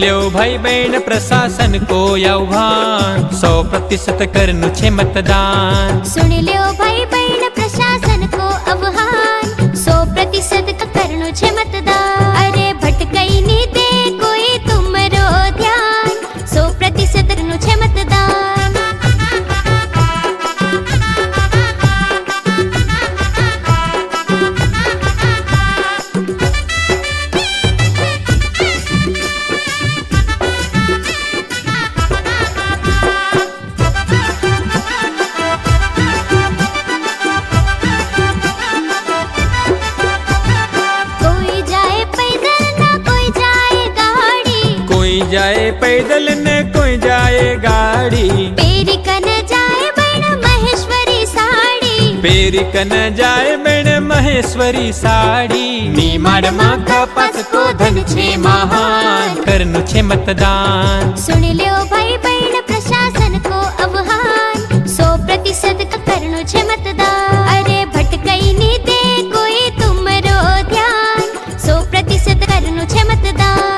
લ્યો ભાઈ બહેન પ્રશાસન को आह्वान 100% करनु छे मतदान। सुन ल्यो भाई बहन प्रशासन को आह्वान 100% करनु छे मतदान। अरे भटकाई नी दे कोई तुमरो ध्यान 100% करनु छे मतदान। जाए पैदल न कोई जाए गाड़ी, पेरी कन जाए बहन महेश्वरी साड़ी। पेरी कन जाए बहन महेश्वरी साड़ी। नीमाड़ माँ कपास को धन छे महान करनु छे मतदान। सुन ल्यो भाई बहन प्रशासन को आह्वान 100% करनु छे मतदान। अरे भटकाई नी दे कोई तुमरो ध्यान 100% करनु छे मतदान।